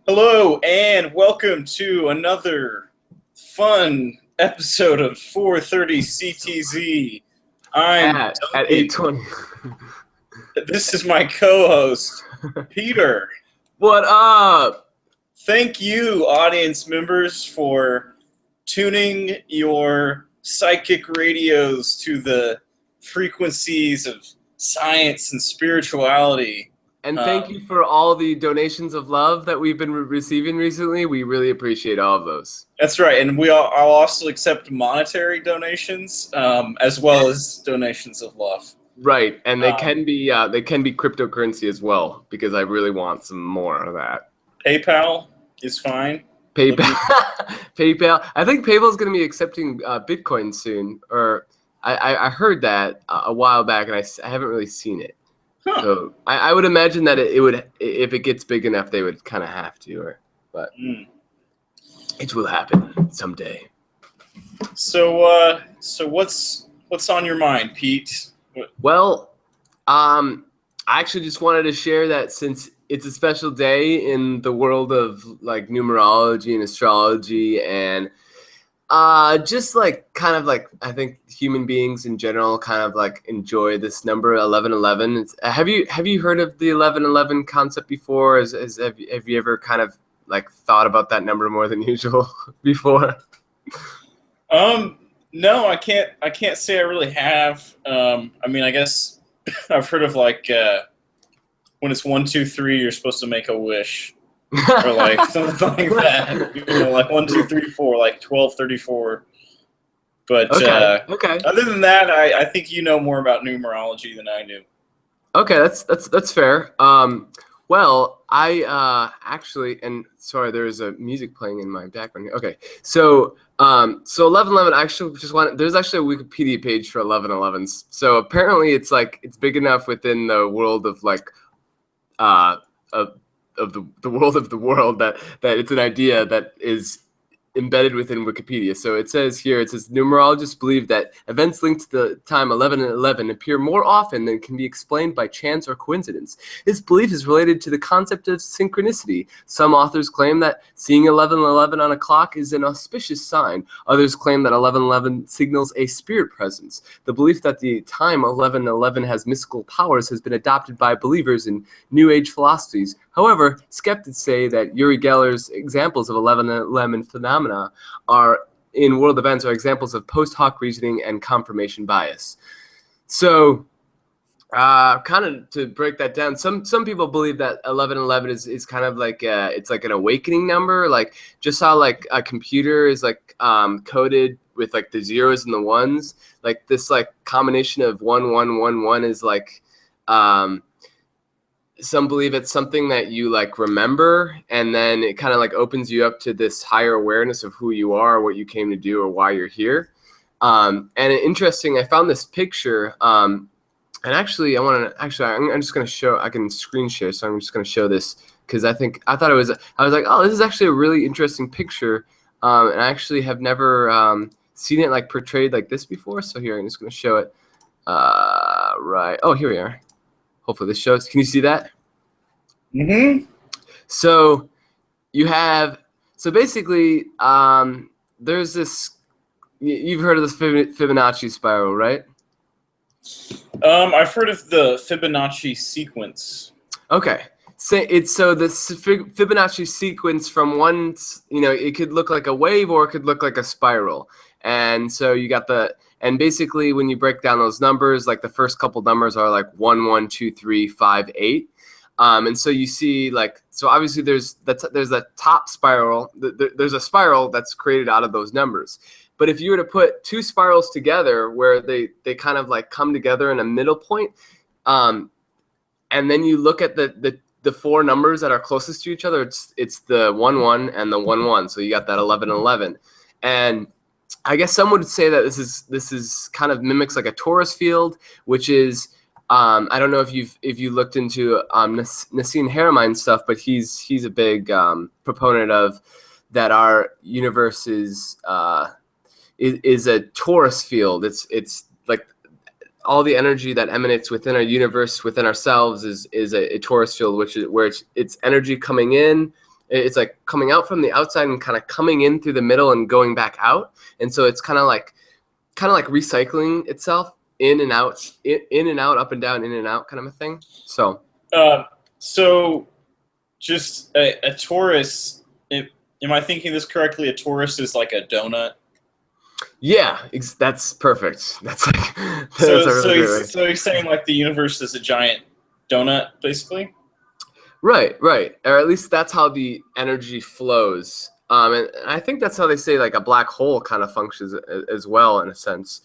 Hello and welcome to another fun episode of 430 CTZ. I'm At Duncan. 8:20. This is my co-host, Peter. What up? Thank you, audience members, for tuning your psychic radios to the frequencies of science and spirituality. And thank you for all the donations of love that we've been receiving recently. We really appreciate all of those. That's right, and I'll also accept monetary donations as well as donations of love. Right, and they can be cryptocurrency as well, because I really want some more of that. PayPal is fine. PayPal. PayPal. I think PayPal is going to be accepting Bitcoin soon, or I heard that a while back, and I haven't really seen it. Huh. So I would imagine that it would, if it gets big enough, they would kind of have to, but it will happen someday. So what's on your mind, Pete? Well, I actually just wanted to share that since it's a special day in the world of like numerology and astrology and just like kind of like I think human beings in general kind of like enjoy this number 1111. Have you heard of the 1111 concept before? Have you ever kind of like thought about that number more than usual before? No, I can't say I really have. I mean, I guess I've heard of like when it's 1, 2, 3, you're supposed to make a wish. Or like something like that, like 1, 2, 3, 4, like 12, 34. But okay. Other than that, I think you know more about numerology than I do. Okay, that's fair. Well, I actually, and sorry, there's a music playing in my background here. Okay, so 1111. I actually just want. There's actually a Wikipedia page for 1111s. So apparently, it's big enough within the world of like of the world of the world that it's an idea that is embedded within Wikipedia. So it says numerologists believe that events linked to the time 1111 appear more often than can be explained by chance or coincidence. This belief is related to the concept of synchronicity. Some authors claim that seeing 1111 on a clock is an auspicious sign. Others claim that 1111 signals a spirit presence. The belief that the time 1111 has mystical powers has been adopted by believers in New Age philosophies. However, skeptics say that Uri Geller's examples of 1111 phenomena in world events are examples of post hoc reasoning and confirmation bias. So, kind of to break that down, some people believe that 1111 is kind of like it's like an awakening number, like just how like a computer is like coded with like the zeros and the ones, like this like combination of 1111 is like some believe it's something that you like remember, and then it kind of like opens you up to this higher awareness of who you are, what you came to do, or why you're here. And interesting, I found this picture, and actually, I'm just going to show. I can screen share, so I'm just going to show this because I was like, oh, this is actually a really interesting picture, and I actually have never seen it like portrayed like this before. So here, I'm just going to show it. Right. Oh, here we are. Hopefully this shows. Can you see that? Mm-hmm. So basically, there's this. You've heard of the Fibonacci spiral, right? I've heard of the Fibonacci sequence. Okay. So the Fibonacci sequence from one, it could look like a wave or it could look like a spiral. And so you got and basically when you break down those numbers, like the first couple numbers are like 1, 1, 2, 3, 5, 8. And so you see so obviously there's that top spiral. There's a spiral that's created out of those numbers. But if you were to put two spirals together where they kind of like come together in a middle point, and then you look at the four numbers that are closest to each other, it's the 1, 1 and the 1, 1. So you got that 11, 11. And I guess some would say that this is kind of mimics like a torus field, which is I don't know if you looked into Nassim Haramein stuff, but he's a big proponent of that our universe is a torus field. It's like all the energy that emanates within our universe, within ourselves, is a torus field, which is where it's energy coming in, it's like coming out from the outside and kind of coming in through the middle and going back out. And so it's kind of like recycling itself in and out, up and down, in and out kind of a thing. So, so just a torus. Am I thinking this correctly? A torus is like a donut. Yeah, that's perfect. That's like so he's saying like the universe is a giant donut, basically. Right, or at least that's how the energy flows. And I think that's how they say like a black hole kind of functions as well in a sense.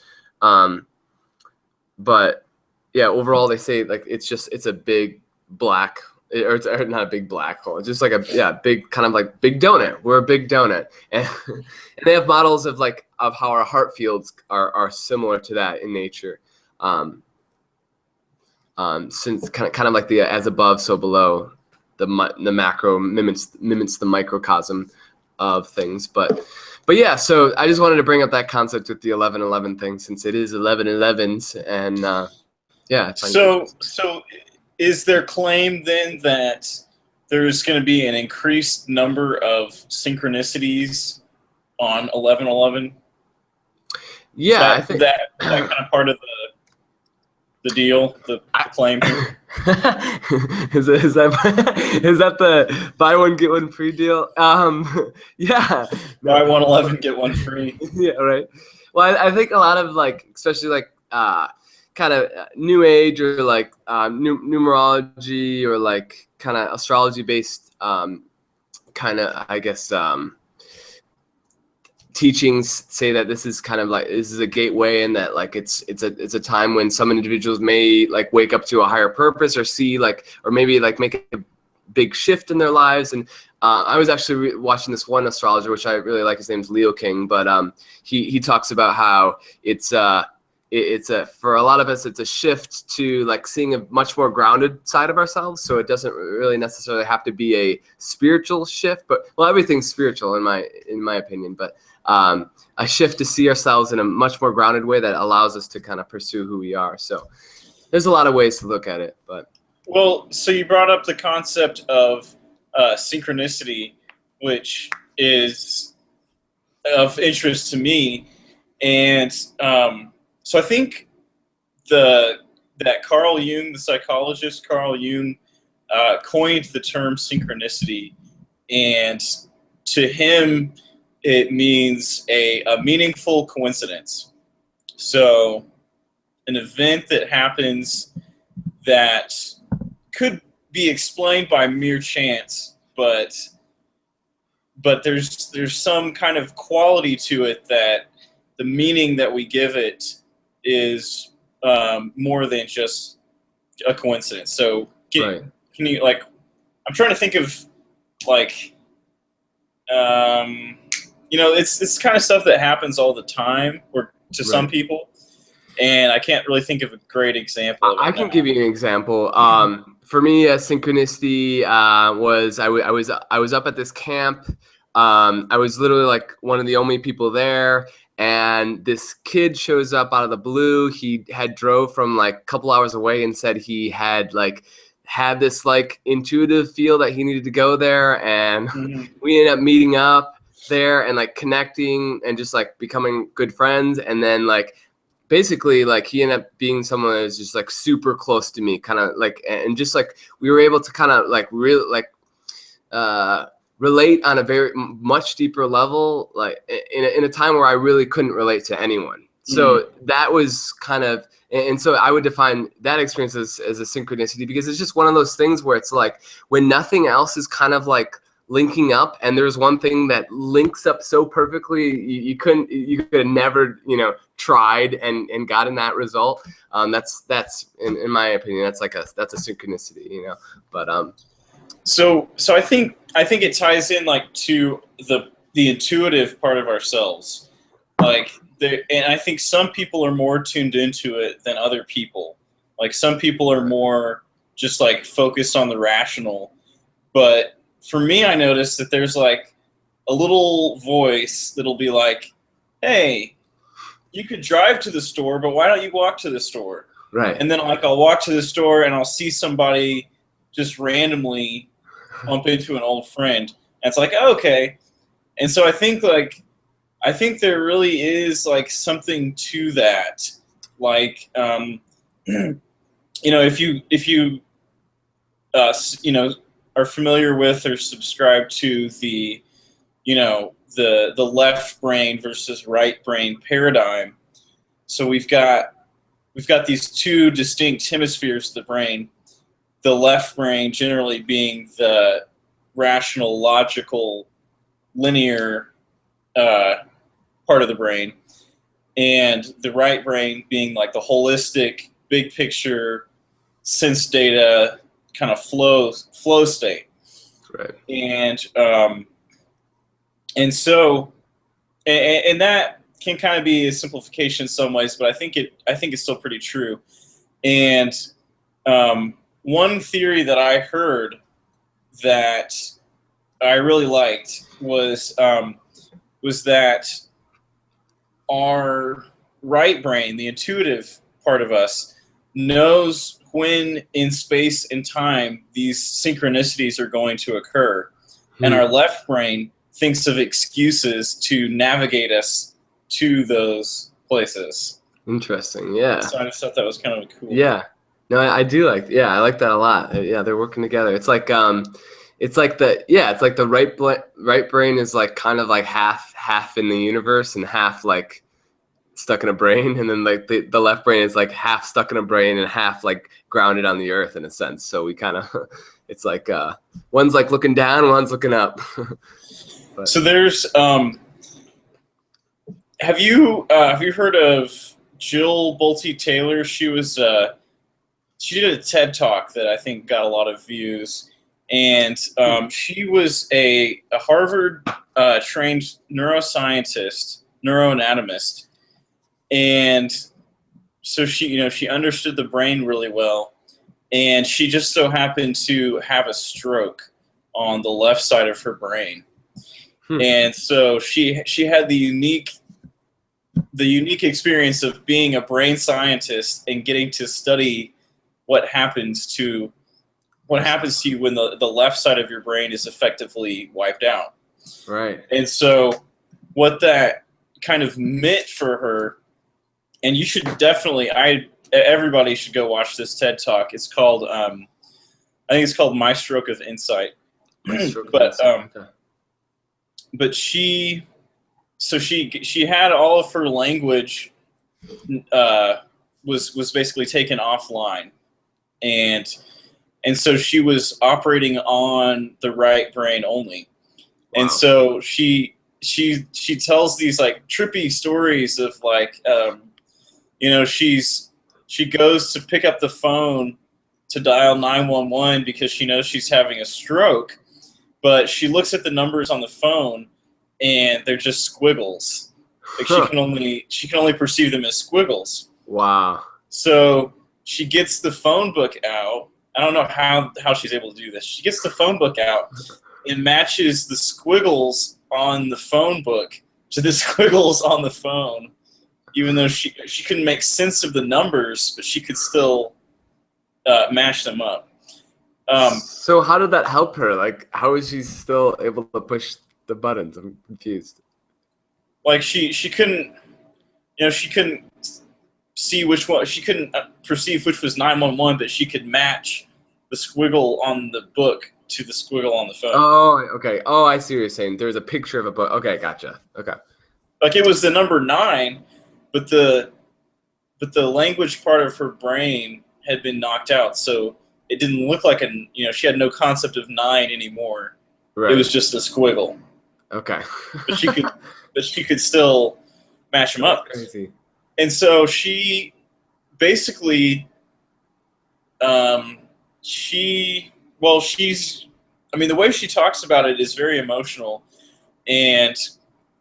But yeah, overall they say like it's a big black, or it's not a big black hole. It's just like a big kind of like big donut. We're a big donut, and they have models of how our heart fields are similar to that in nature. Since kind of like the as above so below, the macro mimics the microcosm of things, but yeah. So I just wanted to bring up that concept with the 11-11 thing, since it is 11-11s, and yeah. So is there claim then that there's going to be an increased number of synchronicities on 11-11? Yeah, I think that kind of part of the deal, the claim here. is that the buy one get one free deal? Yeah. Buy one 11 get one free. Yeah, right. Well, I think a lot of especially kind of new age or numerology or kind of astrology based kind of, I guess, teachings say that this is kind of this is a gateway, and that it's a time when some individuals may wake up to a higher purpose, or see or maybe make a big shift in their lives. And I was actually watching this one astrologer, which I really like. His name's Leo King, but he talks about how it's for a lot of us, it's a shift to seeing a much more grounded side of ourselves. So it doesn't really necessarily have to be a spiritual shift, but everything's spiritual in my opinion. But a shift to see ourselves in a much more grounded way that allows us to kind of pursue who we are. So there's a lot of ways to look at it. But so you brought up the concept of synchronicity, which is of interest to me, and so I think that Carl Jung, the psychologist Carl Jung, coined the term synchronicity, and to him, it means a meaningful coincidence. So an event that happens that could be explained by mere chance, but there's some kind of quality to it that the meaning that we give it is more than just a coincidence. So can you I'm trying to think of it's kind of stuff that happens all the time, or to some people, and I can't really think of a great example. I can give you an example. For me, synchronicity was I was up at this camp. I was literally one of the only people there, and this kid shows up out of the blue. He had drove from a couple hours away and said he had had this intuitive feel that he needed to go there, and we ended up meeting up there and connecting and just becoming good friends. And then basically he ended up being someone that was just super close to me, kind of and just we were able to kind of really relate on a very much deeper level, in a time where I really couldn't relate to anyone. So that was kind of, and so I would define that experience as a synchronicity, because it's just one of those things where it's when nothing else is kind of linking up, and there's one thing that links up so perfectly, you could have never tried and gotten that result. That's in my opinion, that's a synchronicity, but so I think it ties in to the intuitive part of ourselves, and I think some people are more tuned into it than other people. Some people are more just focused on the rational, but for me, I noticed that there's a little voice that'll be hey, you could drive to the store, but why don't you walk to the store? Right. And then I'll walk to the store and I'll see somebody just randomly bump into an old friend. And it's like, oh, okay. And so I think there really is like something to that. Like, if you are familiar with or subscribe to the the left brain versus right brain paradigm. So we've got these two distinct hemispheres of the brain. The left brain generally being the rational, logical, linear part of the brain, and the right brain being like the holistic, big picture, sense data kind of flow state. Right. And so that can kind of be a simplification in some ways, but I think it's still pretty true. And one theory that I heard that I really liked was that our right brain, the intuitive part of us, knows when in space and time these synchronicities are going to occur. And our left brain thinks of excuses to navigate us to those places. Interesting. Yeah. So I just thought that was kind of cool. Yeah. No, I do like. Yeah, I like that a lot. Yeah, they're working together. It's like the right brain is like kind of like half in the universe and half like stuck in a brain, and then like the left brain is like half stuck in a brain and half like grounded on the earth in a sense. So we kind of it's like one's like looking down, one's looking up. So there's have you heard of Jill Bolte Taylor? She did a TED Talk that I think got a lot of views, and she was a Harvard trained neuroscientist, neuroanatomist, and so she understood the brain really well, and she just so happened to have a stroke on the left side of her brain. And so she had the unique experience of being a brain scientist and getting to study what happens to you when the left side of your brain is effectively wiped out. Right. And so what that kind of meant for her, and you should definitely, everybody should go watch this TED Talk. It's called, I think it's called My Stroke of Insight. But she had all of her language was basically taken offline, and so she was operating on the right brain only. Wow. And so she tells these like trippy stories of like she goes to pick up the phone to dial 911 because she knows she's having a stroke, but she looks at the numbers on the phone and they're just squiggles. Like she can only perceive them as squiggles. Wow. So she gets the phone book out. I don't know how she's able to do this. She gets the phone book out and matches the squiggles on the phone book to the squiggles on the phone, even though she couldn't make sense of the numbers, but she could still match them up. So how did that help her? Like, how is she still able to push the buttons? I'm confused. Like she couldn't, she couldn't see which one. She couldn't perceive which was 911, but she could match the squiggle on the book to the squiggle on the phone. Oh, okay. Oh, I see what you're saying. There's a picture of a book. Okay, gotcha. Okay. Like it was the number 9, but the language part of her brain had been knocked out, so it didn't look like she had no concept of 9 anymore. Right. It was just a squiggle. Okay. but she could still match them up. Crazy. And so she basically, the way she talks about it is very emotional, and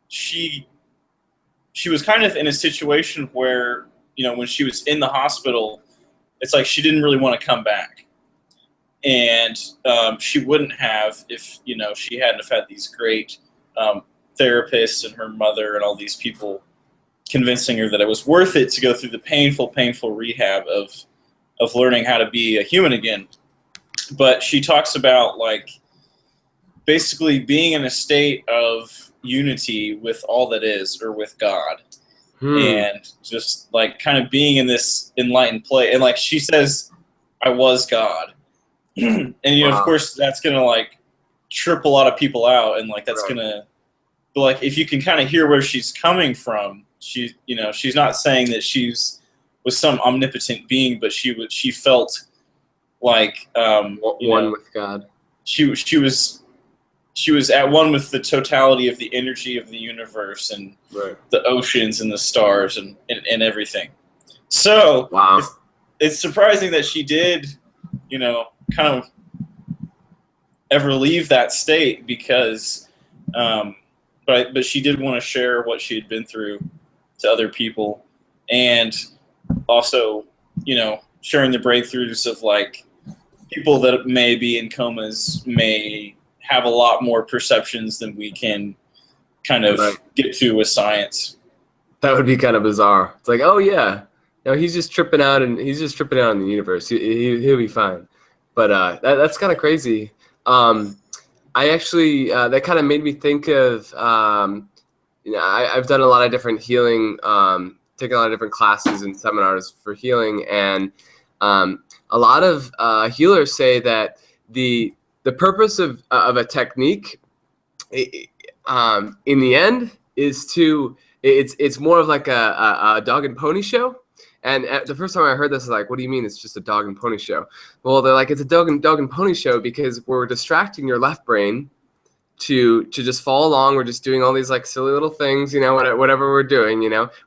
she was kind of in a situation where, when she was in the hospital, it's like she didn't really want to come back. And she wouldn't have if, she hadn't have had these great therapists and her mother and all these people convincing her that it was worth it to go through the painful rehab of learning how to be a human again. But she talks about like basically being in a state of unity with all that is, or with God. And just like kind of being in this enlightened place. And like she says, I was God. And of course that's gonna like trip a lot of people out, and like that's gonna, but like if you can kind of hear where she's coming from, she's not saying that she's was some omnipotent being, but she felt like one with God. She was at one with the totality of the energy of the universe and the oceans and the stars and everything. So it's surprising that she did, kind of ever leave that state, because, but she did want to share what she had been through to other people, and also, sharing the breakthroughs of like people that may be in comas may have a lot more perceptions than we can kind of get to with science. That would be kind of bizarre. It's like, oh yeah, no, he's just tripping out, and he's just tripping out in the universe. He'll be fine. But that's kind of crazy. I actually that kind of made me think of I've done a lot of different healing, taken a lot of different classes and seminars for healing, and a lot of healers say that the purpose of a technique, in the end, is to it's more of like a dog and pony show. And the first time I heard this, I was like, what do you mean it's just a dog and pony show? Well, they're like, it's a dog and pony show because we're distracting your left brain to just follow along. We're just doing all these like silly little things, whatever we're doing,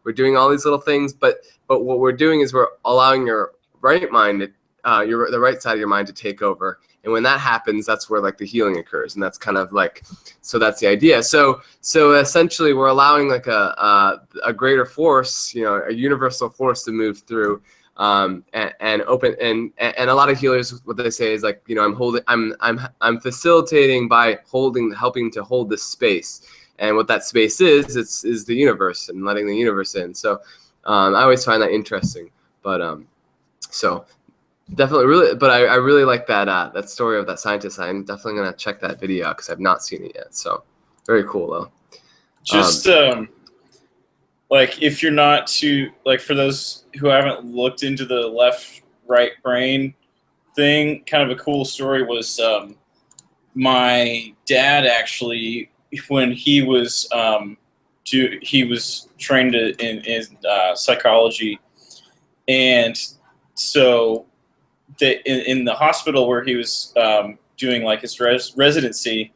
we're doing all these little things. But what we're doing is we're allowing your right mind, the right side of your mind to take over. And when that happens, that's where like the healing occurs, and that's kind of like, so that's the idea. So essentially, we're allowing like a greater force, a universal force to move through, and open. And a lot of healers, what they say is like, I'm facilitating by helping to hold this space, and what that space is the universe, and letting the universe in. So I always find that interesting, but so. Definitely, really, but I really like that story of that scientist. I'm definitely gonna check that video out because I've not seen it yet. So, very cool though. Just like if you're not too like, for those who haven't looked into the left-right brain thing, kind of a cool story was my dad actually, when he was trained in psychology, and so. In the hospital where he was doing like his residency,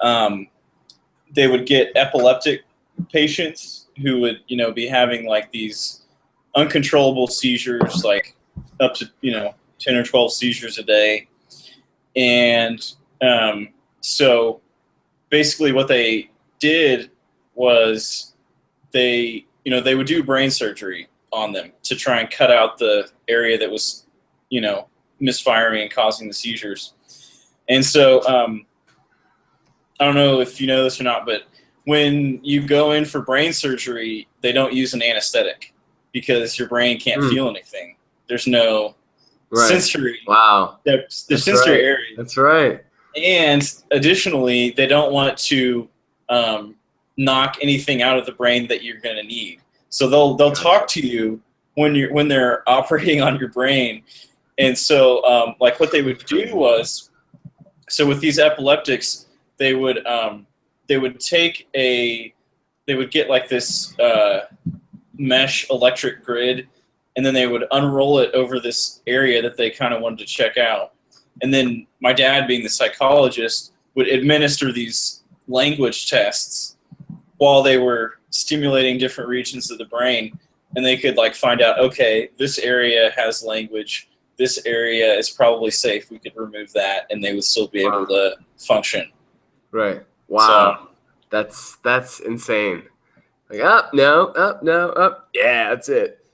they would get epileptic patients who would, be having like these uncontrollable seizures, like up to, 10 or 12 seizures a day. And so basically what they did was they would do brain surgery on them to try and cut out the area that was, misfiring and causing the seizures. And so I don't know if you know this or not, but when you go in for brain surgery, they don't use an anesthetic because your brain can't feel anything. There's no sensory. Wow. The sensory area. That's right. And additionally, they don't want to knock anything out of the brain that you're going to need. So they'll talk to you when they're operating on your brain. And so, like what they would do was, so with these epileptics, they would get like this mesh electric grid, and then they would unroll it over this area that they kind of wanted to check out. And then my dad, being the psychologist, would administer these language tests while they were stimulating different regions of the brain, and they could like find out, okay, this area has language. This area is probably safe. We could remove that, and they would still be able to function. Right. Wow. So, that's insane. Like no. Yeah, that's it.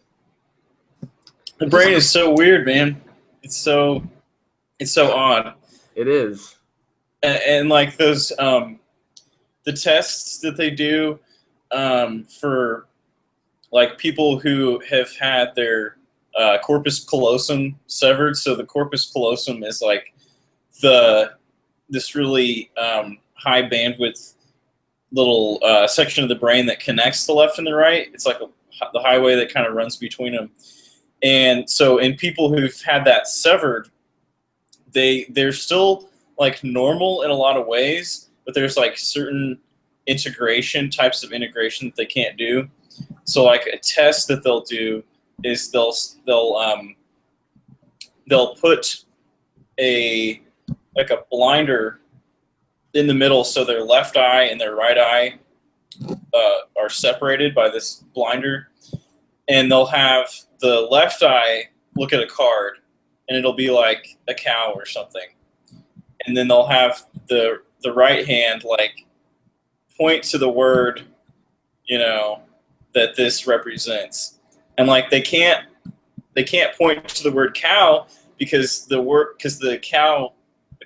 The brain is so weird, man. It's so odd. It is. And like those the tests that they do for like people who have had their corpus callosum severed. So the corpus callosum is like this really high bandwidth little section of the brain that connects the left and the right. It's like the highway that kind of runs between them. And so in people who've had that severed, they're still like normal in a lot of ways, but there's like certain types of integration that they can't do. So like a test that they'll do is they'll put a blinder in the middle, so their left eye and their right eye are separated by this blinder, and they'll have the left eye look at a card, and it'll be like a cow or something, and then they'll have the right hand like point to the word, that this represents, and like they can't point to the word cow because the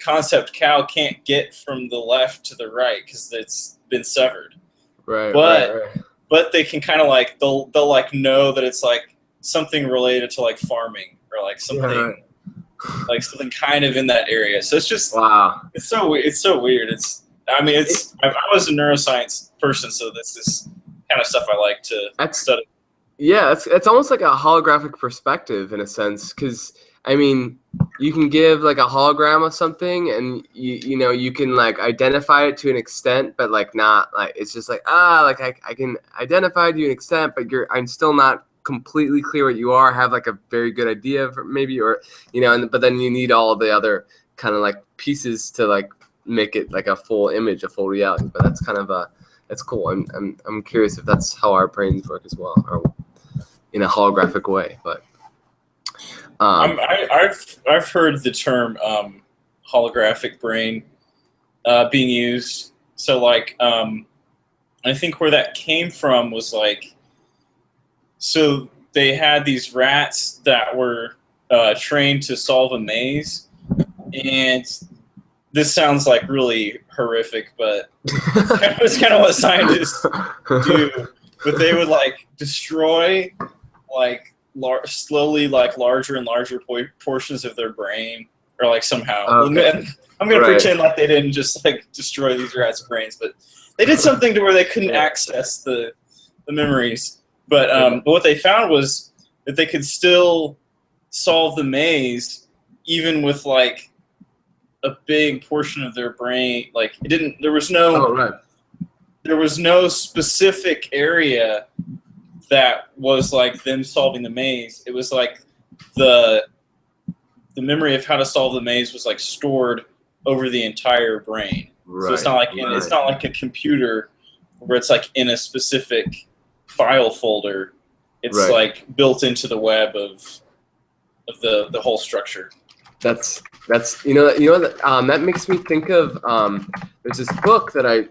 concept cow can't get from the left to the right because it's been severed. Right. But they can kind of like they'll like know that it's like something related to like farming or like something like something kind of in that area. So it's just wow. It's so weird. I was a neuroscience person, so this is kind of stuff I like to study. Yeah, it's almost like a holographic perspective in a sense, because I mean, you can give like a hologram of something, and you can like identify it to an extent, but like not like it's just like like I can identify to an extent, but I'm still not completely clear what you are. Have like a very good idea of maybe, or but then you need all the other kind of like pieces to like make it like a full image, a full reality. But that's kind of that's cool. I'm curious if that's how our brains work as well, or in a holographic way, but. I've heard the term holographic brain being used. So like I think where that came from was like, so they had these rats that were trained to solve a maze, and this sounds like really horrific, but it's kind of what scientists do. But they would like destroy like slowly like larger and larger portions of their brain, or like somehow I'm gonna pretend like they didn't just like destroy these rats' brains, but they did something to where they couldn't access the memories. But what they found was that they could still solve the maze even with like a big portion of their brain. Like there was no specific area that was like them solving the maze. It was like the memory of how to solve the maze was like stored over the entire brain. Right. So it's not like a computer where it's like in a specific file folder. It's like built into the web of the whole structure. That's that makes me think of there's this book that I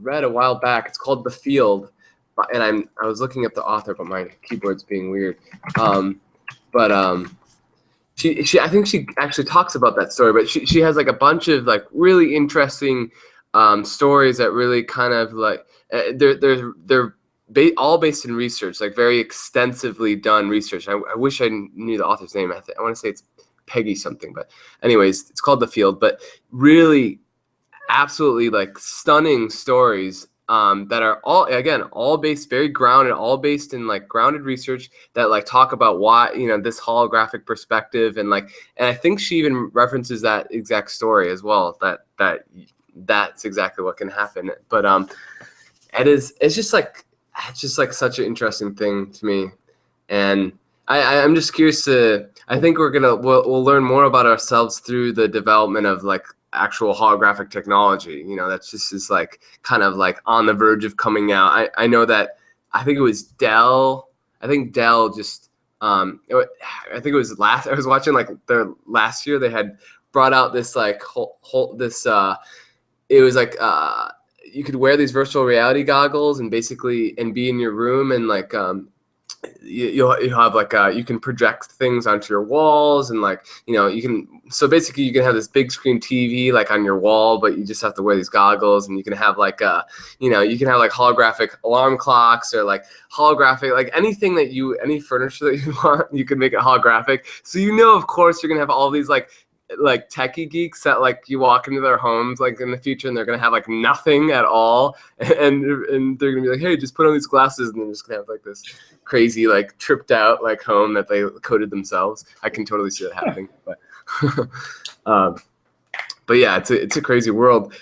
read a while back. It's called The Field. And I was looking up the author, but my keyboard's being weird. She I think she actually talks about that story, but she has like a bunch of like really interesting stories that really kind of like they're all based in research, like very extensively done research. I wish I knew the author's name. I want to say it's Peggy something, but anyways, it's called The Field. But really, absolutely like stunning stories. That are all based, very grounded, all based in like grounded research that like talk about why, this holographic perspective, and I think she even references that exact story as well, that's exactly what can happen. But it's just like such an interesting thing to me. And I'm just curious I think we'll learn more about ourselves through the development of like actual holographic technology, that's just is like kind of like on the verge of coming out. I know that I think it was Dell. I think Dell just I think it was I was watching like their last year they had brought out this like it was like you could wear these virtual reality goggles and basically be in your room, and like you'll have like you can project things onto your walls, and like you can have this big screen TV like on your wall, but you just have to wear these goggles, and you can have like you can have like holographic alarm clocks, or like holographic like any furniture that you want, you can make it holographic. So of course you're gonna have all these like like techie geeks that like you walk into their homes like in the future and they're gonna have like nothing at all, and they're gonna be like, hey, just put on these glasses, and they're just gonna have like this crazy like tripped out like home that they coded themselves. I can totally see that happening, but but yeah, it's a crazy world.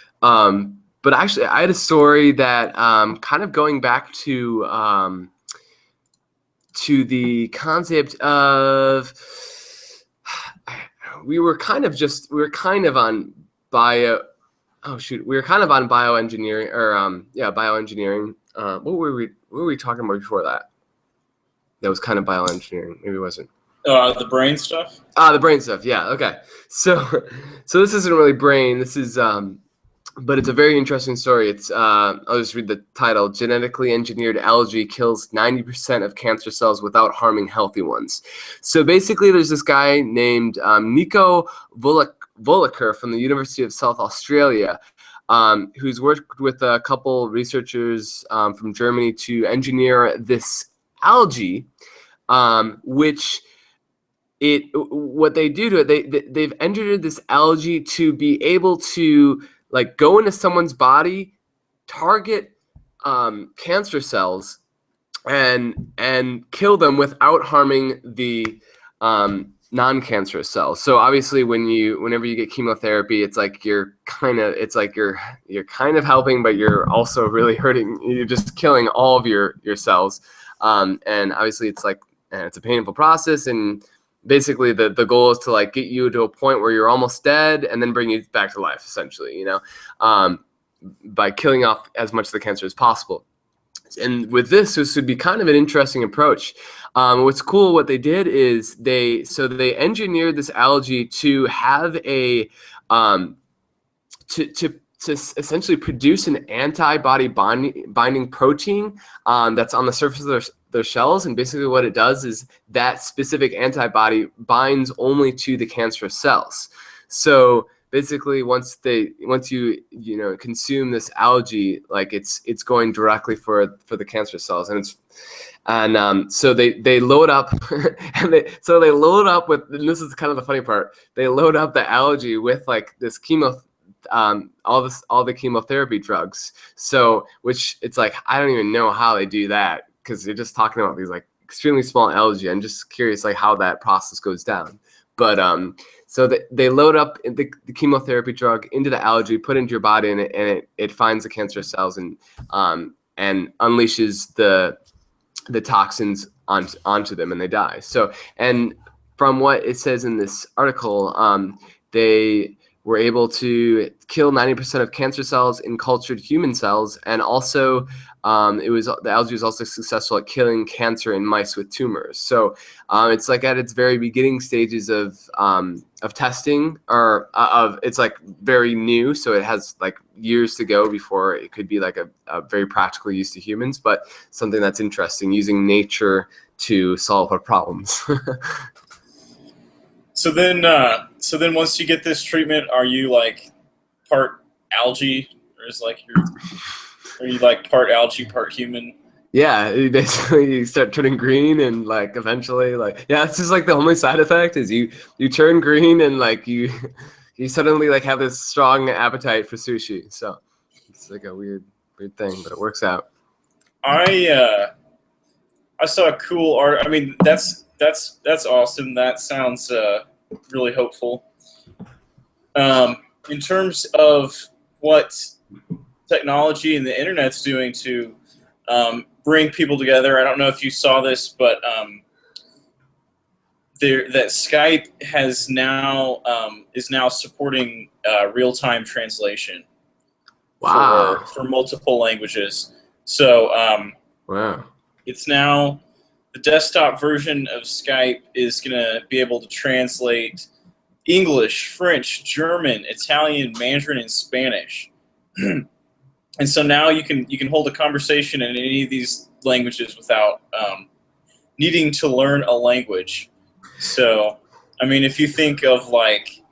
But actually, I had a story that kind of going back to the concept of we were kind of on bio. Oh shoot, we were kind of on bioengineering or bioengineering. What were we talking about before that? That was kind of bioengineering. Maybe it wasn't. The brain stuff. The brain stuff. Yeah. Okay. So this isn't really brain. This is but it's a very interesting story. It's I'll just read the title. Genetically engineered algae kills 90% of cancer cells without harming healthy ones. So basically, there's this guy named Nico Volaker from the University of South Australia, who's worked with a couple researchers from Germany to engineer this algae, what they do to it, they've engineered this algae to be able to like go into someone's body, target cancer cells, and kill them without harming the non-cancerous cells. So obviously, whenever you get chemotherapy, it's like you're kind of helping, but you're also really hurting. You're just killing all of your cells, and obviously it's a painful process. And basically, the goal is to like get you to a point where you're almost dead, and then bring you back to life, essentially. By killing off as much of the cancer as possible. And with this would be kind of an interesting approach. What's cool, what they did is they engineered this algae to have a to essentially produce an antibody binding protein that's on the surface of their shells. And basically what it does is that specific antibody binds only to the cancerous cells. So basically once you consume this algae, like it's going directly for the cancer cells. And so they load up and they load up with, and this is kind of the funny part, they load up the algae with like this all the chemotherapy drugs. So which it's like, I don't even know how they do that, because you're just talking about these like extremely small algae. I'm just curious like how that process goes down. But so they load up the chemotherapy drug into the algae, put it into your body, and it finds the cancerous cells and unleashes the toxins onto them, and they die. So, and from what it says in this article, they were able to kill 90% of cancer cells in cultured human cells, and also the algae was also successful at killing cancer in mice with tumors. So it's like at its very beginning stages of testing, or it's like very new, so it has like years to go before it could be like a very practical use to humans, but something that's interesting, using nature to solve our problems. So then once you get this treatment, are you like part algae, or are you like part algae, part human? Yeah, basically you start turning green, and like eventually, like, yeah, it's just like the only side effect is you turn green, and like you suddenly like have this strong appetite for sushi. So it's like a weird thing, but it works out. I saw a cool art. I mean, that's awesome. That sounds really hopeful. In terms of what technology and the internet's doing to bring people together, I don't know if you saw this, but that Skype is now supporting real-time translation. Wow. For multiple languages. So wow. It's now the desktop version of Skype is going to be able to translate English, French, German, Italian, Mandarin, and Spanish. And so now you can hold a conversation in any of these languages without needing to learn a language. So, I mean, if you think of like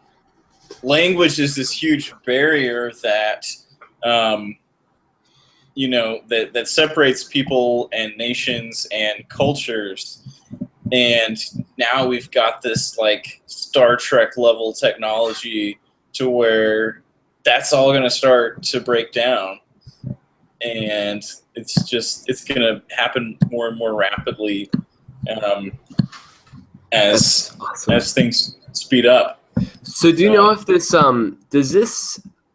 language is this huge barrier that that separates people and nations and cultures, and now we've got this like Star Trek level technology to where that's all going to start to break down, and it's going to happen more and more rapidly as awesome. as things speed up. So do you know if this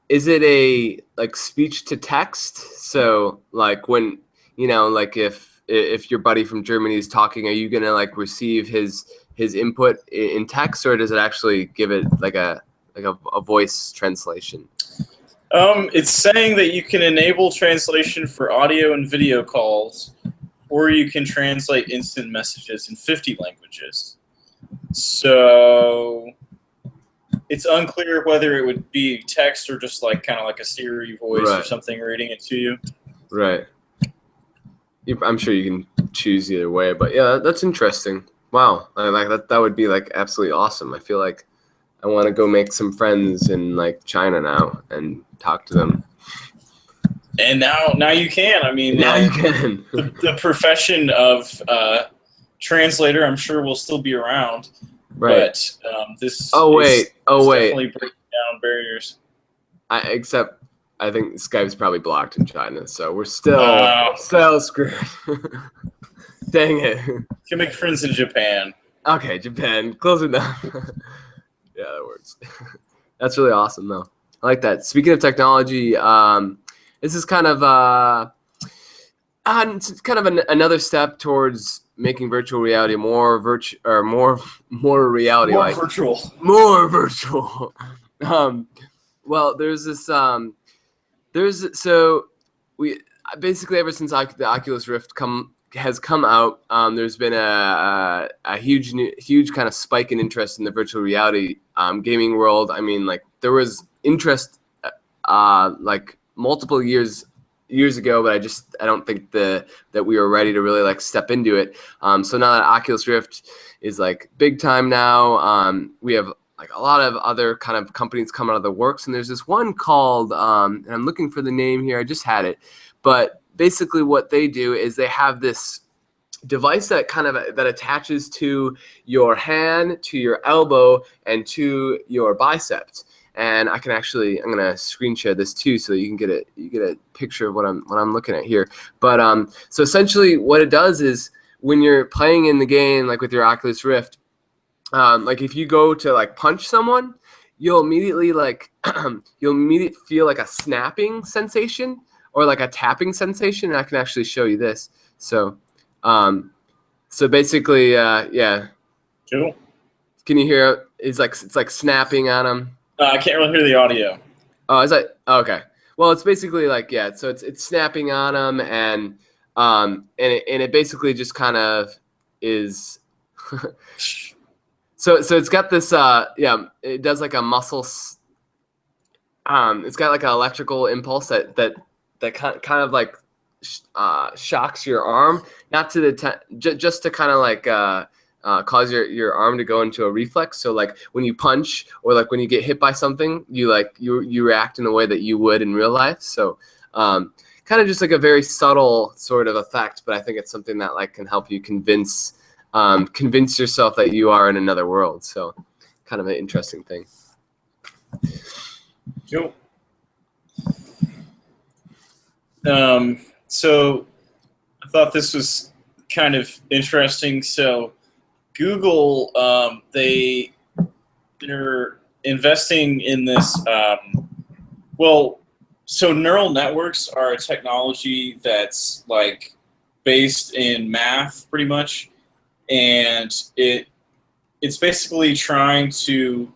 is it a like speech to text? So like when like if your buddy from Germany is talking, are you gonna like receive his input in text, or does it actually give it like a voice translation? It's saying that you can enable translation for audio and video calls, or you can translate instant messages in 50 languages. So it's unclear whether it would be text or just like kind of like a Siri voice or something reading it to you. Right. I'm sure you can choose either way, but yeah, that's interesting. Wow, like that would be like absolutely awesome. I feel like I want to go make some friends in like China now and talk to them. And now you can. I mean, now you can. the profession of translator, I'm sure, will still be around. Right. But this. Wait. Definitely breaking down barriers. Except I think Skype's probably blocked in China, so we're still screwed. Dang it. You can make friends in Japan. Okay, Japan. Close enough. Yeah, that works. That's really awesome, though. I like that. Speaking of technology, this is kind of another step towards making virtual reality more reality like more virtual. Well, there's this we basically ever since the Oculus Rift has come out, there's been a huge kind of spike in interest in the virtual reality gaming world. I mean, like there was interest like multiple years ago, but I don't think that we were ready to really like step into it. So now that Oculus Rift is like big time now, we have like a lot of other kind of companies come out of the works, and there's this one called and I'm looking for the name here. I just had it, but basically what they do is they have this device that that attaches to your hand, to your elbow, and to your biceps. And I'm gonna screen share this too, so you get a picture of what I'm looking at here. But so essentially, what it does is when you're playing in the game, like with your Oculus Rift, like if you go to like punch someone, you'll immediately feel like a snapping sensation or like a tapping sensation. And I can actually show you this. So, so basically, yeah. Cool. Can you hear it? It's like snapping on them. I can't really hear the audio. Oh, is that okay? Well, it's basically like so it's snapping on them, and it basically just kind of is. So it's got this it does like a muscle. It's got like an electrical impulse that kind of like shocks your arm, not to the just to kind of like cause your arm to go into a reflex. So like when you punch or like when you get hit by something, you react in a way that you would in real life. So kind of just like a very subtle sort of effect, but I think it's something that like can help you convince yourself that you are in another world. So kind of an interesting thing. Cool. So I thought this was kind of interesting. So Google, they're investing in this. So neural networks are a technology that's like based in math, pretty much, and it's basically trying to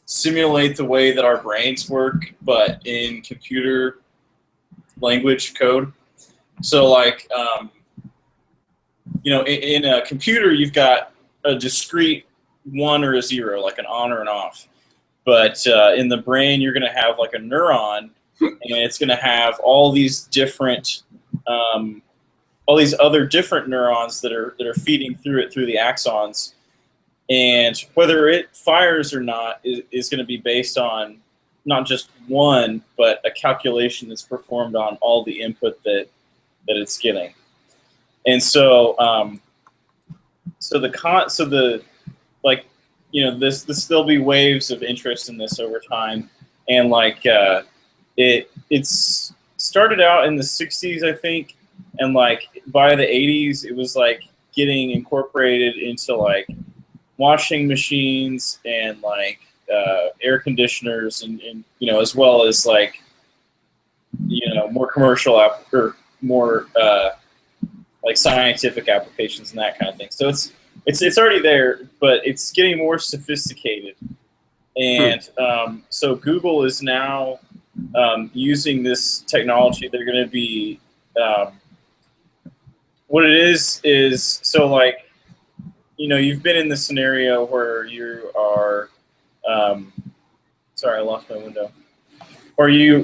simulate the way that our brains work, but in computer language code. So like, in a computer, you've got a discrete 1 or a 0, like an on or an off. But in the brain, you're going to have like a neuron, and it's going to have all these different, all these other different neurons that are feeding through the axons. And whether it fires or not is going to be based on not just one, but a calculation that's performed on all the input that it's getting. And so, the like, this there'll be waves of interest in this over time, and like it's started out in the 60s, I think, and like by the 80s it was like getting incorporated into like washing machines and like air conditioners and as well as like more commercial or more like scientific applications and that kind of thing. So it's already there, but it's getting more sophisticated. And so Google is now using this technology. They're going to be what it is so like you've been in the scenario where you are sorry, I lost my window. Where you're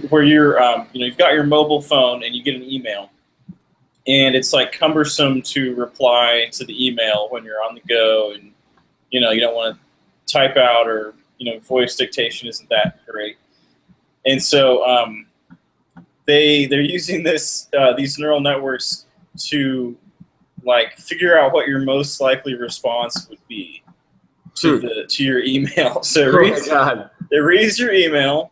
you've got your mobile phone and you get an email, and it's like cumbersome to reply to the email when you're on the go, and you don't want to type out, or voice dictation isn't that great. And so they're using these neural networks to like figure out what your most likely response would be to your email. So it reads your email,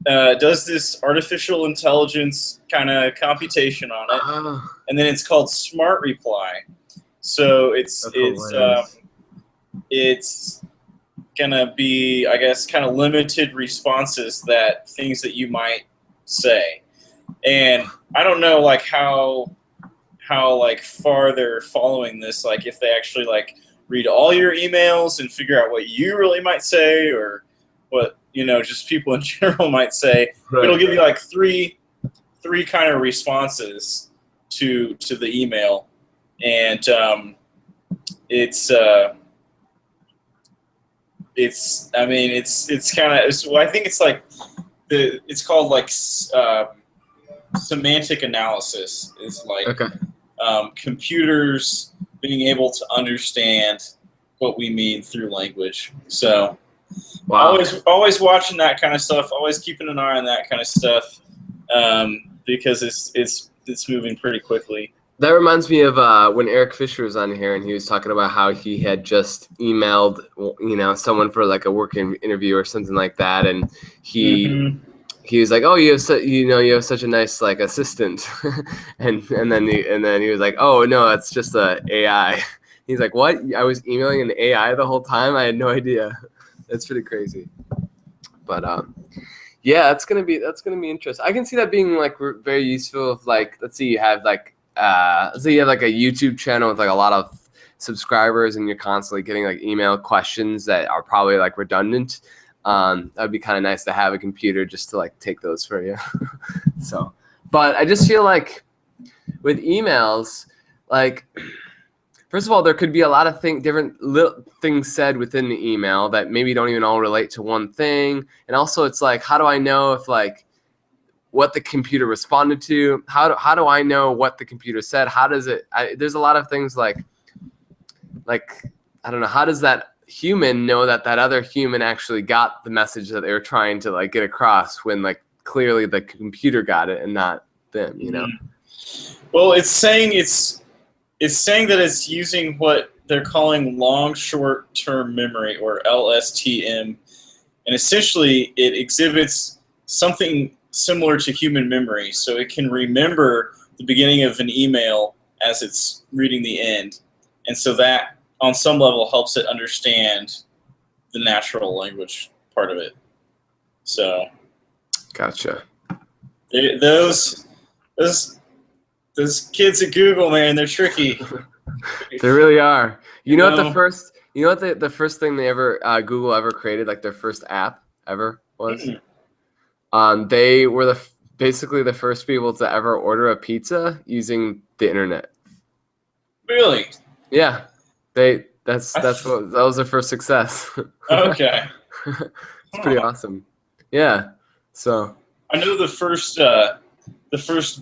does this artificial intelligence kind of computation on it, and then it's called Smart Reply. So it's gonna be, I guess, kind of limited responses, that things that you might say. And I don't know like how like far they're following this, like if they actually like read all your emails and figure out what you really might say, or what just people in general might say. Right. It'll give you like three kind of responses to the email, and it's kind of, well, I think it's like it's called like semantic analysis, is like computers being able to understand what we mean through language. So always watching that kind of stuff, always keeping an eye on that kind of stuff, because it's moving pretty quickly. That reminds me of when Eric Fisher was on here, and he was talking about how he had just emailed, someone for like a work interview or something like that, and he was like, "Oh, you have such a nice like assistant," and then he was like, "Oh no, that's just a AI." He's like, "What? I was emailing an AI the whole time? I had no idea." That's pretty crazy. But yeah, that's gonna be interesting. I can see that being like very useful. If like, let's say you have like a YouTube channel with like a lot of subscribers, and you're constantly getting like email questions that are probably like redundant. That'd be kind of nice to have a computer just to like take those for you. So, but I just feel like with emails, like, first of all, there could be a lot of different little things said within the email that maybe don't even all relate to one thing. And also, it's like, how do I know if like what the computer responded to? How do I know what the computer said? How does it? There's a lot of things like I don't know. How does that human know that other human actually got the message that they were trying to like get across, when like clearly the computer got it and not them? Well, it's saying that it's using what they're calling long short-term memory, or LSTM, and essentially it exhibits something similar to human memory. So it can remember the beginning of an email as it's reading the end, and so that on some level helps it understand the natural language part of it. So, gotcha. Those kids at Google, man, they're tricky. They really are. You know what the first thing they ever Google ever created, like their first app ever was? They were basically the first people to ever order a pizza using the internet. Really? Yeah. That was their first success. Okay. It's pretty awesome. Yeah. So I know the first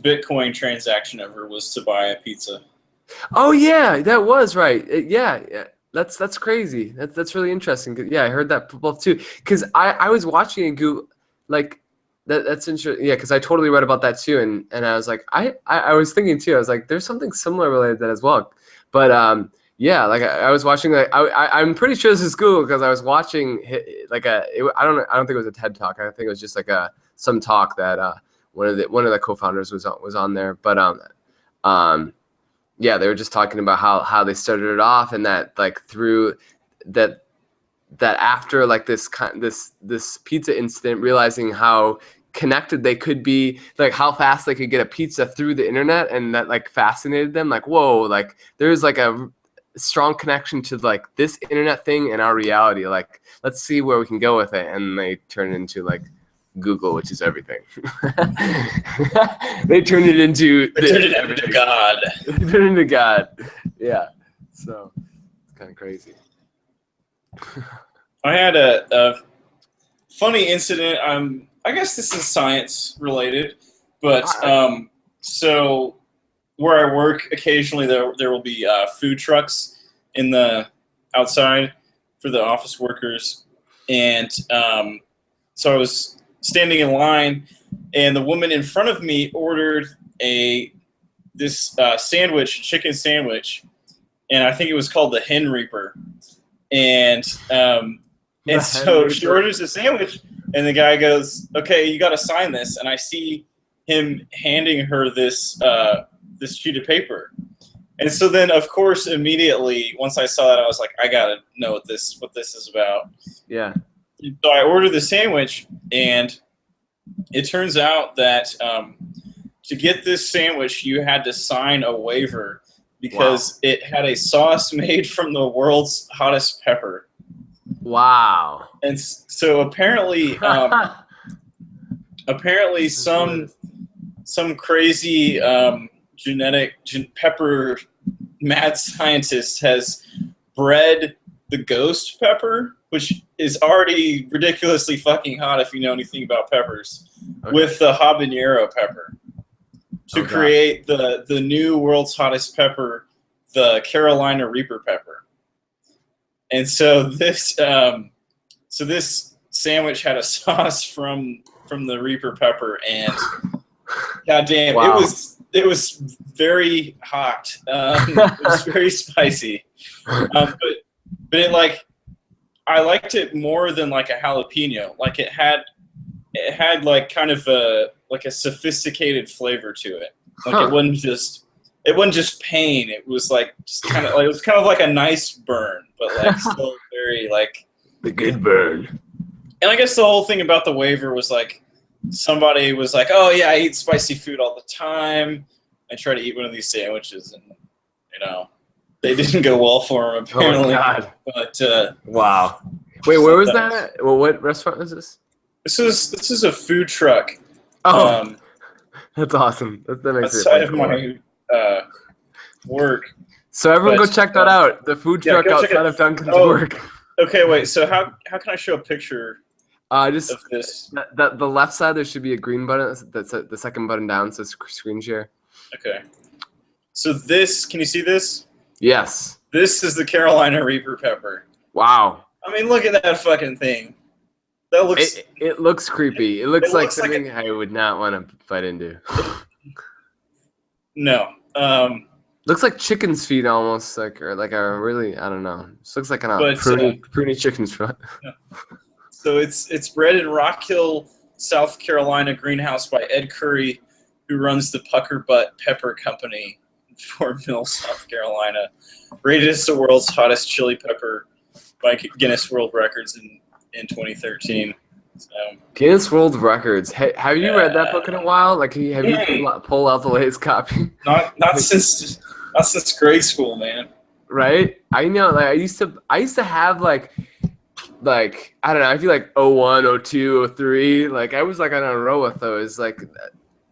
Bitcoin transaction ever was to buy a pizza. Oh yeah, that was right. Yeah. That's crazy. That's really interesting. Yeah, I heard that both too. Because I was watching a Google like that's interesting. Yeah, because I totally read about that too, and I was like, I was thinking too. I was like, there's something similar related to that as well. But Yeah, like I was watching, like I'm pretty sure this is Google because I was watching like I don't think it was a TED talk. I think it was just like some talk that one of the co-founders was on there. But yeah, they were just talking about how they started it off, and that like through that after like this pizza incident, realizing how connected they could be, like how fast they could get a pizza through the internet, and that like fascinated them. Like, whoa, like there's like a strong connection to like this internet thing and our reality. Like, let's see where we can go with it. And they turn it into like Google, which is everything. They turned it into God. They turned it into God. Yeah. So it's kind of crazy. I had a funny incident. I guess this is science related, but so where I work, occasionally there will be food trucks in the outside for the office workers, and so I was standing in line, and the woman in front of me ordered this sandwich, chicken sandwich, and I think it was called the Hen Reaper, and so she orders the sandwich, and the guy goes, "Okay, you got to sign this," and I see him handing her this sheet of paper. And so then, of course, immediately once I saw that, I was like, I gotta know what this is about. Yeah. So I ordered the sandwich, and it turns out that to get this sandwich, you had to sign a waiver because it had a sauce made from the world's hottest pepper. Wow. And so apparently some crazy genetic pepper mad scientist has bred the ghost pepper, which is already ridiculously fucking hot if you know anything about peppers, with the habanero pepper to create the new world's hottest pepper, the Carolina Reaper pepper. And so this sandwich had a sauce from the Reaper pepper, and goddamn, it was very hot. It was very spicy, but it like I liked it more than like a jalapeno. Like it had like kind of a sophisticated flavor to it. Like it wasn't just pain. It was like just kind of like, it was kind of like a nice burn, but like still very like the good burn. And I guess the whole thing about the waiver was like somebody was like, "Oh yeah, I eat spicy food all the time. I try to eat one of these sandwiches," and they didn't go well for him apparently. Oh God. But wow. Wait, where was that? Well, what restaurant was this? This is a food truck. Oh, that's awesome. That makes it outside of my work. So everyone go check that out. The food truck outside of Duncan's work. Okay, wait. So how can I show a picture? Just of this. The left side there should be a green button. That's the second button down. Says screen share. Okay. So this, can you see this? Yes. This is the Carolina Reaper pepper. Wow. I mean, look at that fucking thing. That looks. It looks creepy. It looks like something I would not want to bite into. No. Looks like chicken's feet almost, or like a really, I don't know. This looks like pruny chicken's foot. So it's bred in Rock Hill, South Carolina greenhouse by Ed Curry, who runs the Pucker Butt Pepper Company in Fort Mill, South Carolina. Rated as the world's hottest chili pepper by Guinness World Records in 2013. So, Guinness World Records. Hey, have you read that book in a while? Like, have you pulled out the latest copy? Not since grade school, man. Right? I know. Like, I used to have like I don't know. I feel like 01, 02, 03. Like I was like on a row with those. Like,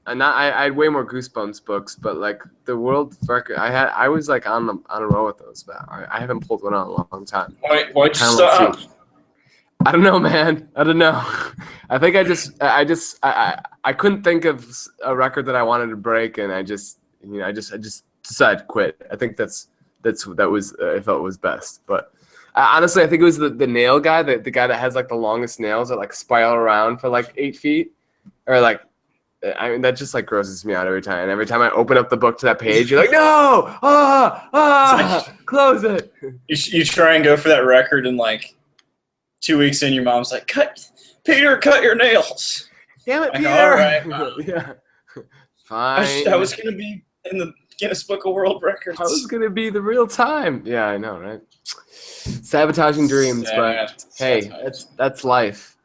I had way more Goosebumps books, but like the world record, I was like on a row with those. But I haven't pulled one out in a long time. Why'd you stop? I don't know, man. I don't know. I think I couldn't think of a record that I wanted to break, and I just decided to quit. I think that was I felt was best. But honestly, I think it was the nail guy, the guy that has like the longest nails that like spiral around for like 8 feet, or like I mean, that just like grosses me out every time. And every time I open up the book to that page, you're like, no, close it. You try and go for that record, and like 2 weeks in, your mom's like, Peter, cut your nails. Damn it, Like, Peter. all right, Mom. Yeah. Fine. I was gonna be in the Guinness Book of World Records. I was gonna be the real time. Yeah, I know, right? Sabotaging dreams, but hey, that's life.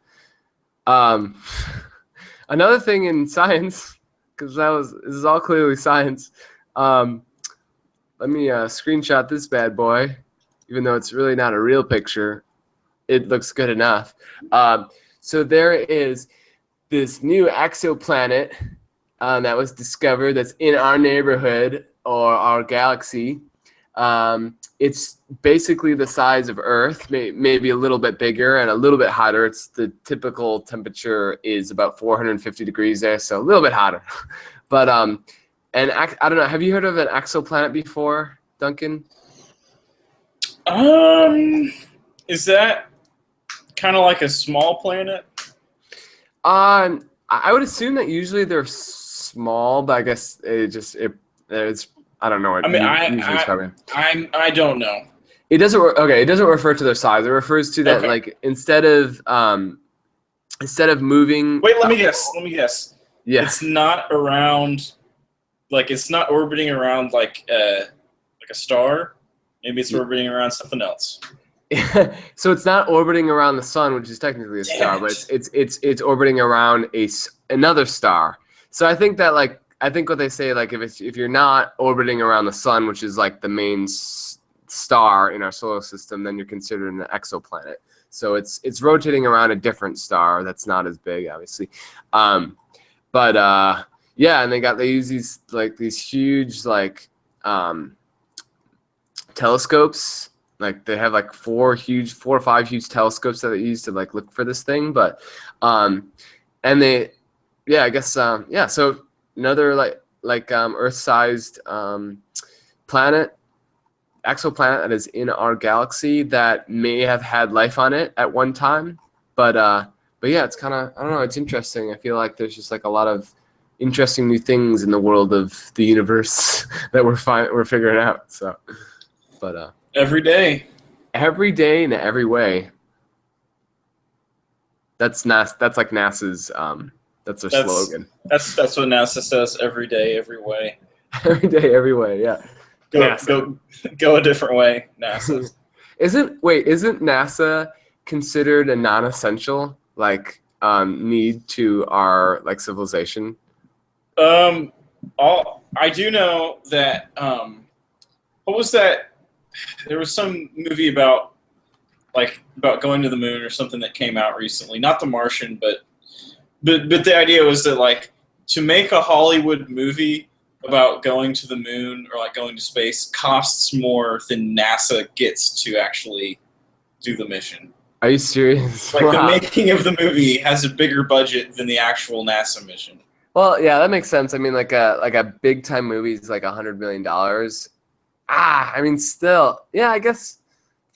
Another thing in science, because this is all clearly science. Let me screenshot this bad boy, even though it's really not a real picture. It looks good enough. So there is this new exoplanet that was discovered that's in our neighborhood or our galaxy. It's basically the size of Earth, maybe a little bit bigger and a little bit hotter. It's the typical temperature is about 450 degrees there, so a little bit hotter. But and I don't know. Have you heard of an exoplanet before, Duncan? Is that kind of like a small planet? I would assume that usually they're small, but I guess it's I don't know what. I mean, I don't know. It doesn't. Okay, it doesn't refer to their size. It refers to that like instead of moving. Wait, let me guess. Yeah. It's not around. Like it's not orbiting around like a star. Maybe it's orbiting around something else. So it's not orbiting around the sun, which is technically a star, but it's orbiting around another star. So I think that what they say, like if you're not orbiting around the sun, which is like the main star in our solar system, then you're considered an exoplanet. So it's rotating around a different star that's not as big, obviously. Yeah, and they use these huge telescopes. Like they have like four or five huge telescopes that they use to like look for this thing. But and they, yeah, I guess so another Earth-sized planet, exoplanet that is in our galaxy that may have had life on it at one time. But yeah, it's kind of, I don't know, it's interesting. I feel like there's just like a lot of interesting new things in the world of the universe that we're figuring out. So, but every day in every way. That's NASA. That's like NASA's. That's their slogan. That's what NASA says. Every day, every way. Every day, every way. Yeah. Go a different way, NASA. Isn't NASA considered a non-essential need to our civilization? I do know that. What was that? There was some movie about going to the moon or something that came out recently. Not The Martian, but the idea was that to make a Hollywood movie about going to the moon or going to space costs more than NASA gets to actually do the mission. Are you serious? Wow. The making of the movie has a bigger budget than the actual NASA mission. Well, yeah, that makes sense. I mean, like a big time movie is like $100 million. I mean, still, yeah, I guess.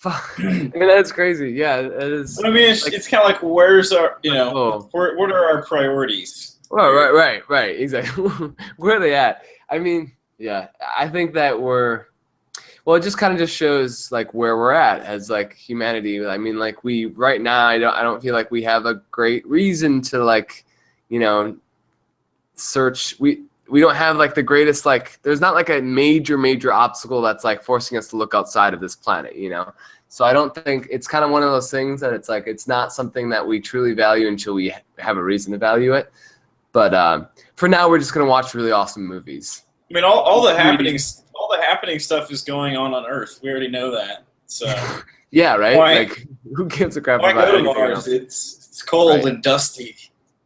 I mean, that's crazy. Yeah, it is. I mean, it's kind of like, where's our, what are our priorities? Well, right, exactly. Where are they at? I mean, yeah, I think that it just kind of just shows where we're at as humanity. I mean, we right now, I don't feel like we have a great reason to search. We don't have the greatest there's not a major obstacle that's forcing us to look outside of this planet, So I don't think it's kind of one of those things that it's not something that we truly value until we have a reason to value it. But for now, we're just gonna watch really awesome movies. I mean, all the happening stuff is going on Earth. We already know that. So yeah, right. Who gives a crap about go to anything Mars? else? It's cold and dusty.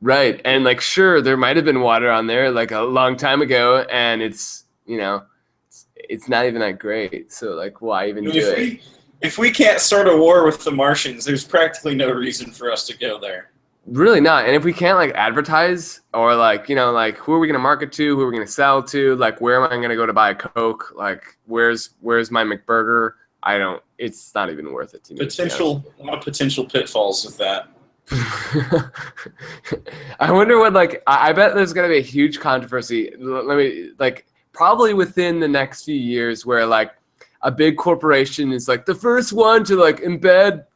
Right, and sure, there might have been water on there a long time ago, and it's it's not even that great. So why even do it? If we can't start a war with the Martians, there's practically no reason for us to go there. Really not. And if we can't advertise or who are we gonna market to? Who are we gonna sell to? Where am I gonna go to buy a Coke? Where's my McBurger? It's not even worth it to me. A lot of potential pitfalls with that. I wonder what I bet there's gonna be a huge controversy. Let me probably within the next few years where a big corporation is the first one to embed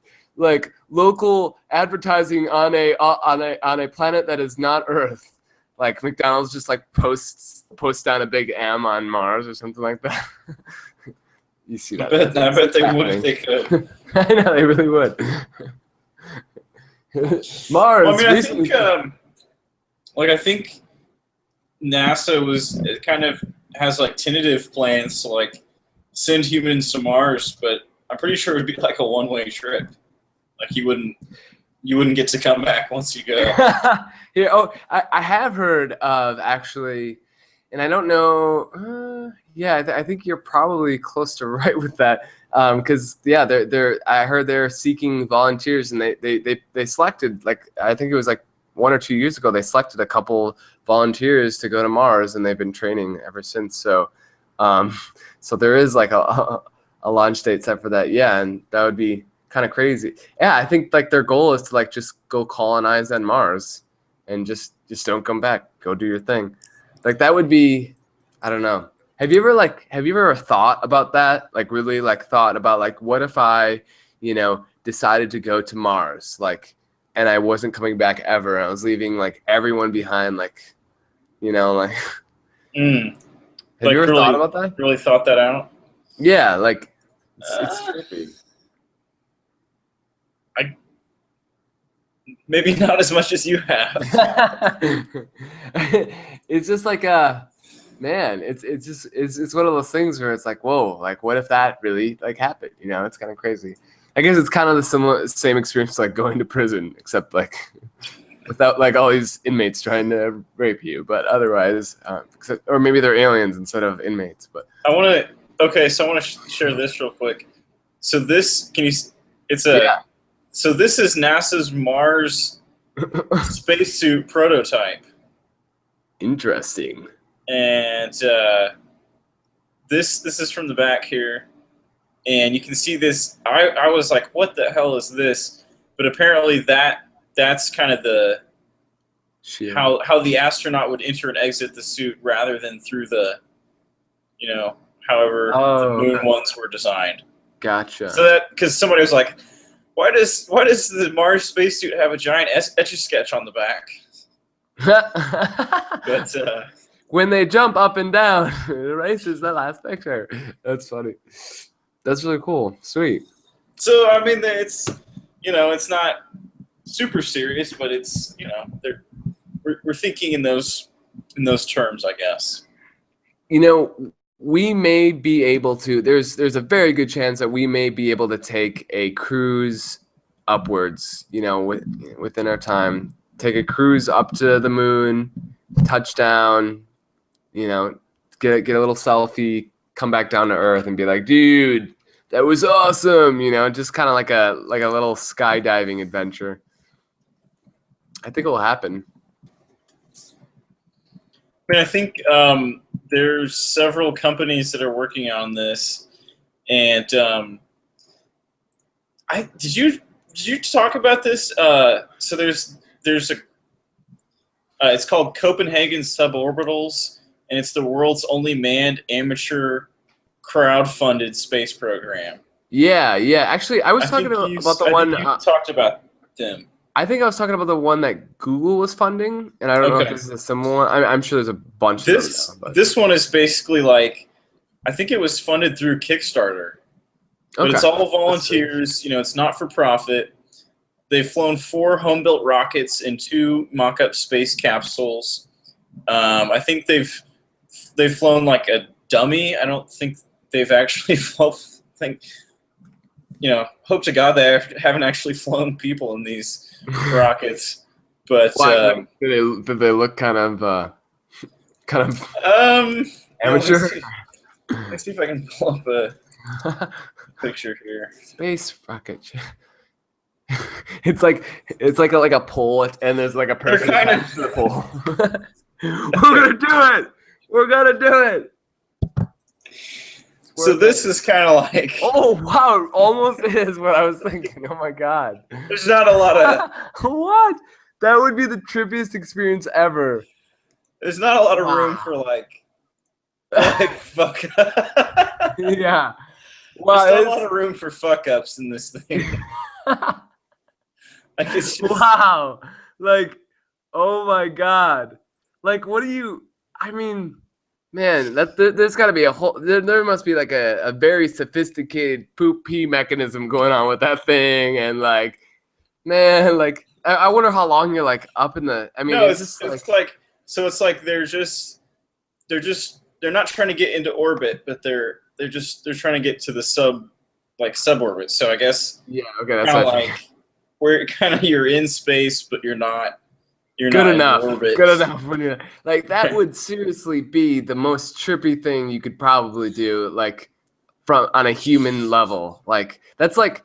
local advertising on a planet that is not Earth. Like McDonald's just posts down a big M on Mars or something like that. You see that? I bet they would if they could. I know they really would. Mars. Well, I mean, I think NASA it kind of has tentative plans to send humans to Mars, but I'm pretty sure it would be a one-way trip. You wouldn't get to come back once you go. Yeah. Oh, I have heard of actually, and I don't know. Yeah, I think you're probably close to right with that. Because I heard they're seeking volunteers, and they selected I think it was 1 or 2 years ago. They selected a couple volunteers to go to Mars, and they've been training ever since. So, so there is a launch date set for that. Yeah, and that would be kind of crazy. Yeah, I think their goal is to just go colonize on Mars, and just don't come back. Go do your thing. That would be, I don't know. Have you ever thought about that? Really thought about what if I, decided to go to Mars, and I wasn't coming back ever. I was leaving everyone behind, Have you ever thought about that? Really thought that out? Yeah, it's trippy. Maybe not as much as you have. It's just man, it's one of those things where it's whoa, what if that really happened? It's kind of crazy. I guess it's kind of the same experience going to prison, except without all these inmates trying to rape you, but otherwise, or maybe they're aliens instead of inmates. But I want to share this real quick. So this So this is NASA's Mars spacesuit prototype. Interesting. And this is from the back here, and you can see this. I was like, what the hell is this? But apparently that's kind of the how the astronaut would enter and exit the suit rather than through the however the moon ones were designed. Gotcha. So that because somebody was like, why does the Mars spacesuit have a giant Etch-a-Sketch on the back? But when they jump up and down, it erases the last picture. That's funny. That's really cool. Sweet. So I mean, it's it's not super serious, but it's we're thinking in those terms, I guess. We may be able to. There's a very good chance that we may be able to take a cruise upwards. Within our time, take a cruise up to the moon, touchdown. Get a little selfie, come back down to Earth, and be like, dude, that was awesome. Just kind of like a little skydiving adventure. I think it'll happen. I mean, I think there's several companies that are working on this, and did you talk about this? So there's a it's called Copenhagen Suborbitals, and it's the world's only manned amateur crowd-funded space program. Yeah. Actually, I was talking about the one. You talked about them. I think I was talking about the one that Google was funding, and I don't know if this is a similar one. I'm sure there's a bunch of those now. This one is basically I think it was funded through Kickstarter. But it's all volunteers. It's not for profit. They've flown 4 home-built rockets and 2 mock-up space capsules. I think they've flown a dummy. I don't think they've actually flown. Hope to God they haven't actually flown people in these rockets. But did they look kind of amateur? Let's see if I can pull up a picture here. Space rocket. It's like a pole, and there's a person attached to the pole. We're gonna do it. So this is kind of like. Oh wow! Almost is what I was thinking. Oh my god. There's not a lot of. What? That would be the trippiest experience ever. There's not a lot of room for like fuck. Yeah. Wow, Wow. there's not a lot of room for fuck ups in this thing. Like it's just, wow. Like, oh my god. Like, what do you? I mean, man, there's got to be a whole. There must be like a very sophisticated poop pee mechanism going on with that thing, and like, man, like, I wonder how long you're like up in the. I mean, no, it's like so. It's like they're not trying to get into orbit, but they're trying to get to the suborbit. So I guess yeah, okay, that's kind of like where kind of you're in space, but you're not. You're good not enough. in orbit. Good enough when you're like that would seriously be the most trippy thing you could probably do, like from on a human level. Like that's like,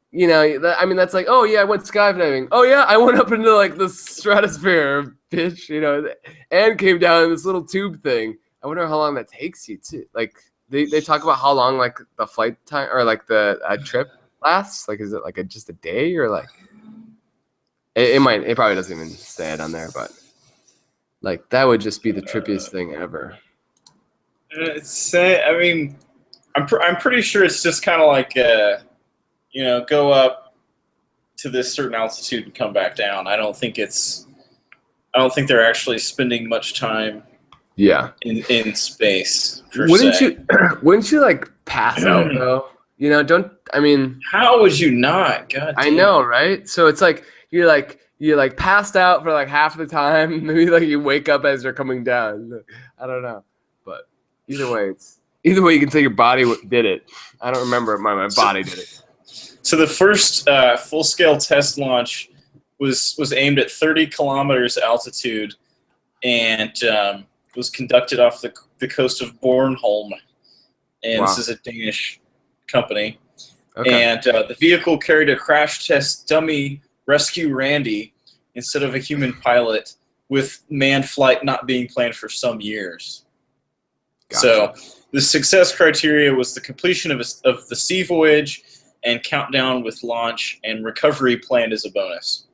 you know, I mean that's like, oh yeah, I went skydiving. Oh yeah, I went up into like the stratosphere, bitch, you know, and came down in this little tube thing. I wonder how long that takes you to like. They talk about how long like the flight time or like the trip lasts. Like, is it like just a day or like? It probably doesn't even say it on there, but like that would just be the trippiest thing ever. I mean, I'm pretty sure it's just kind of like you know, go up to this certain altitude and come back down. I don't think they're actually spending much time. Yeah. In space. Wouldn't you like pass out though? You know, how would you not? God damn. I know, right? So it's like you're like passed out for like half the time. Maybe like you wake up as you're coming down. I don't know, but either way you can say your body did it. I don't remember if my body did it. So the first full-scale test launch was aimed at 30 kilometers altitude, and was conducted off the coast of Bornholm, and wow. This is a Danish company. Okay. And the vehicle carried a crash test dummy Rescue Randy instead of a human pilot, with manned flight not being planned for some years. Gotcha. So the success criteria was the completion of the sea voyage and countdown with launch, and recovery planned as a bonus.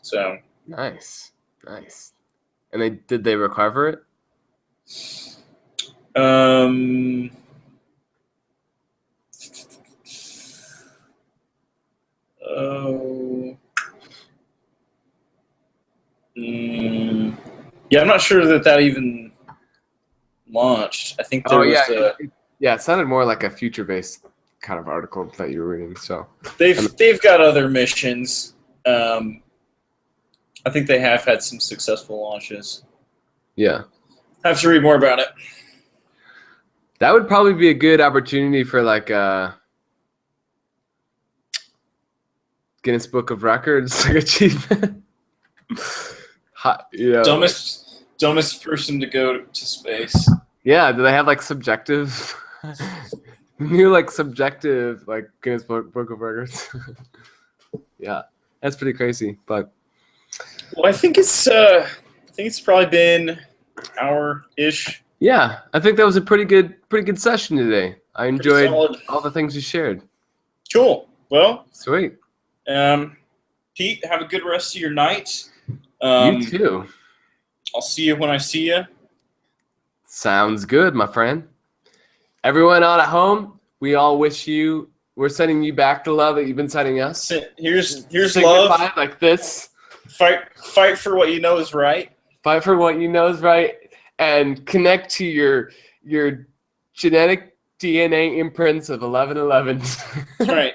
So nice. And did they recover it? Yeah, I'm not sure that even launched. I think there was it sounded more like a future-based kind of article that you were reading. So they've got other missions. I think they have had some successful launches. Yeah. I have to read more about it. That would probably be a good opportunity for like Guinness Book of Records like achievement. You know, dumbest person to go to space. Yeah, do they have like subjective new like subjective like Guinness Book of Records? Yeah, that's pretty crazy. But well, I think it's probably been hour-ish. Yeah, I think that was a pretty good session today. I enjoyed all the things you shared. Cool. Well, sweet. Pete, have a good rest of your night. You too. I'll see you when I see you. Sounds good, my friend. Everyone out at home, we all wish you. We're sending you back the love that you've been sending us. Here's love. Like this. Fight for what you know is right. Fight for what you know is right, and connect to your genetic DNA imprints of 1111. That's right.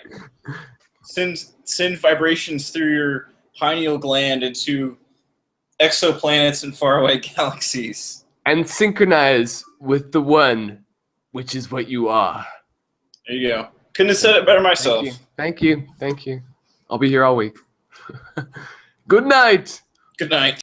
Send vibrations through your pineal gland into exoplanets and faraway galaxies. And synchronize with the one, which is what you are. There you go. Couldn't have said it better myself. Thank you. I'll be here all week. Good night. Good night.